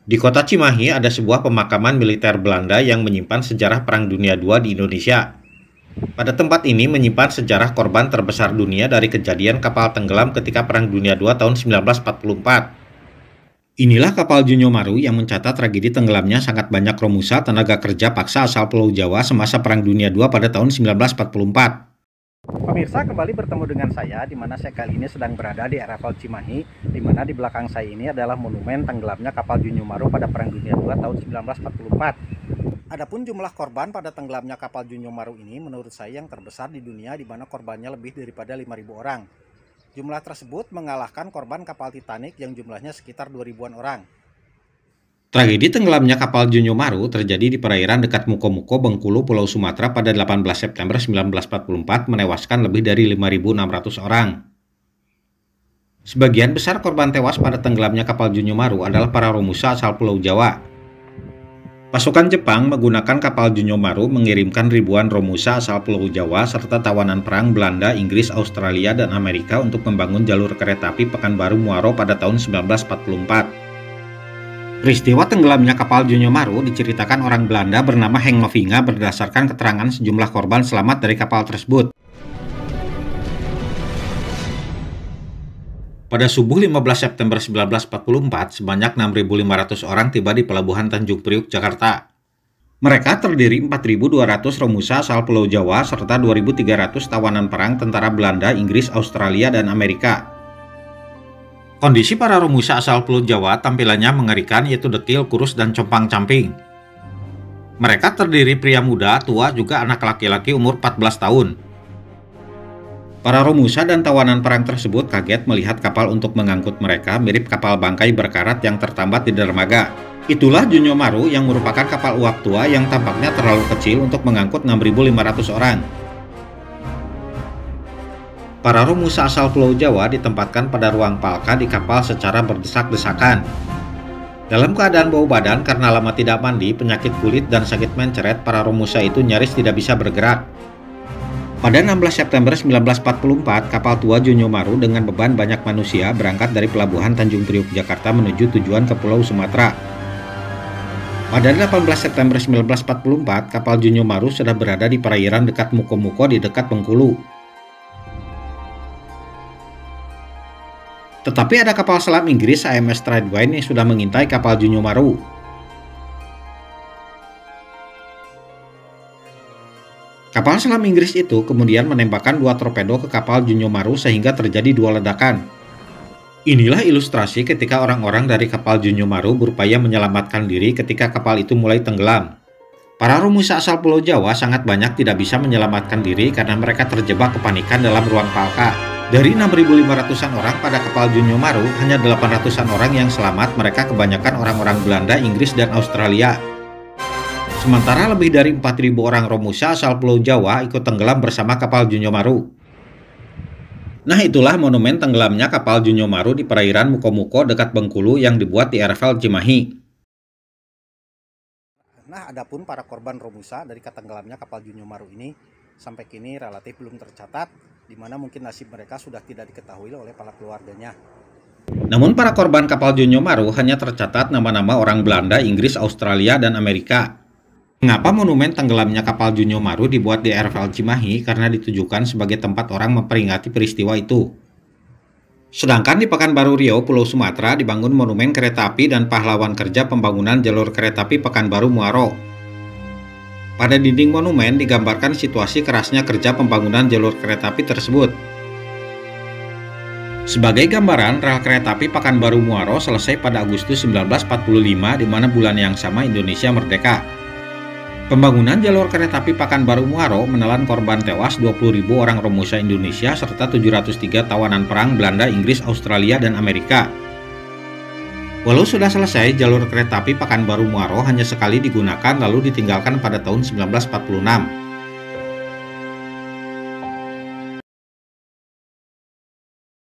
Di kota Cimahi ada sebuah pemakaman militer Belanda yang menyimpan sejarah Perang Dunia II di Indonesia. Pada tempat ini menyimpan sejarah korban terbesar dunia dari kejadian kapal tenggelam ketika Perang Dunia II tahun 1944. Inilah kapal Junyo Maru yang mencatat tragedi tenggelamnya sangat banyak Romusa tenaga kerja paksa asal Pulau Jawa semasa Perang Dunia II pada tahun 1944. Pemirsa, kembali bertemu dengan saya, di mana saya kali ini sedang berada di RFL Cimahi, di mana di belakang saya ini adalah monumen tenggelamnya kapal Junyo Maru pada Perang Dunia II tahun 1944. Adapun jumlah korban pada tenggelamnya kapal Junyo Maru ini menurut saya yang terbesar di dunia, di mana korbannya lebih daripada 5.000 orang. Jumlah tersebut mengalahkan korban kapal Titanic yang jumlahnya sekitar 2.000-an orang. Tragedi tenggelamnya kapal Junyo Maru terjadi di perairan dekat Muko-Muko, Bengkulu, Pulau Sumatera pada 18 September 1944 menewaskan lebih dari 5.600 orang. Sebagian besar korban tewas pada tenggelamnya kapal Junyo Maru adalah para Romusa asal Pulau Jawa. Pasukan Jepang menggunakan kapal Junyo Maru mengirimkan ribuan Romusa asal Pulau Jawa serta tawanan perang Belanda, Inggris, Australia, dan Amerika untuk membangun jalur kereta api Pekanbaru Muaro pada tahun 1944. Peristiwa tenggelamnya kapal Junyo Maru diceritakan orang Belanda bernama Henk Novinga berdasarkan keterangan sejumlah korban selamat dari kapal tersebut. Pada subuh 15 September 1944, sebanyak 6.500 orang tiba di Pelabuhan Tanjung Priuk, Jakarta. Mereka terdiri 4.200 Romusa asal Pulau Jawa serta 2.300 tawanan perang tentara Belanda, Inggris, Australia, dan Amerika. Kondisi para Romusa asal Pulau Jawa tampilannya mengerikan, yaitu dekil, kurus, dan compang-camping. Mereka terdiri pria muda, tua, juga anak laki-laki umur 14 tahun. Para Romusa dan tawanan perang tersebut kaget melihat kapal untuk mengangkut mereka mirip kapal bangkai berkarat yang tertambat di dermaga. Itulah Junyo Maru yang merupakan kapal uap tua yang tampaknya terlalu kecil untuk mengangkut 6.500 orang. Para Romusa asal Pulau Jawa ditempatkan pada ruang palka di kapal secara berdesak-desakan. Dalam keadaan bau badan karena lama tidak mandi, penyakit kulit, dan sakit mencret, para Romusa itu nyaris tidak bisa bergerak. Pada 16 September 1944, kapal tua Junyo Maru dengan beban banyak manusia berangkat dari Pelabuhan Tanjung Priuk, Jakarta menuju tujuan ke Pulau Sumatera. Pada 18 September 1944, kapal Junyo Maru sudah berada di perairan dekat Muko-Muko di dekat Bengkulu. Tetapi ada kapal selam Inggris HMS Tradewine yang sudah mengintai kapal Junyo Maru. Kapal selam Inggris itu kemudian menembakkan 2 torpedo ke kapal Junyo Maru sehingga terjadi 2 ledakan. Inilah ilustrasi ketika orang-orang dari kapal Junyo Maru berupaya menyelamatkan diri ketika kapal itu mulai tenggelam. Para Romusa asal Pulau Jawa sangat banyak tidak bisa menyelamatkan diri karena mereka terjebak kepanikan dalam ruang palka. Dari 6.500-an orang pada kapal Junyo Maru, hanya 800-an orang yang selamat, mereka kebanyakan orang-orang Belanda, Inggris, dan Australia. Sementara lebih dari 4.000 orang Romusa asal Pulau Jawa ikut tenggelam bersama kapal Junyo Maru. Nah, itulah monumen tenggelamnya kapal Junyo Maru di perairan Muko-Muko dekat Bengkulu yang dibuat di RFL Cimahi. Nah, adapun para korban Romusa dari tenggelamnya kapal Junyo Maru ini sampai kini relatif belum tercatat, di mana mungkin nasib mereka sudah tidak diketahui oleh para keluarganya. Namun para korban kapal Junyo Maru hanya tercatat nama-nama orang Belanda, Inggris, Australia, dan Amerika. Mengapa monumen tenggelamnya kapal Junyo Maru dibuat di RFL Cimahi? Karena ditujukan sebagai tempat orang memperingati peristiwa itu. Sedangkan di Pekanbaru Riau, Pulau Sumatera, dibangun monumen kereta api dan pahlawan kerja pembangunan jalur kereta api Pekanbaru Muaro. Pada dinding monumen digambarkan situasi kerasnya kerja pembangunan jalur kereta api tersebut. Sebagai gambaran, rel kereta api Pekanbaru Muaro selesai pada Agustus 1945, di mana bulan yang sama Indonesia merdeka. Pembangunan jalur kereta api Pekanbaru Muaro menelan korban tewas 20.000 orang Romusa Indonesia serta 703 tawanan perang Belanda, Inggris, Australia, dan Amerika. Walau sudah selesai, jalur kereta api Pekanbaru Muaro hanya sekali digunakan lalu ditinggalkan pada tahun 1946.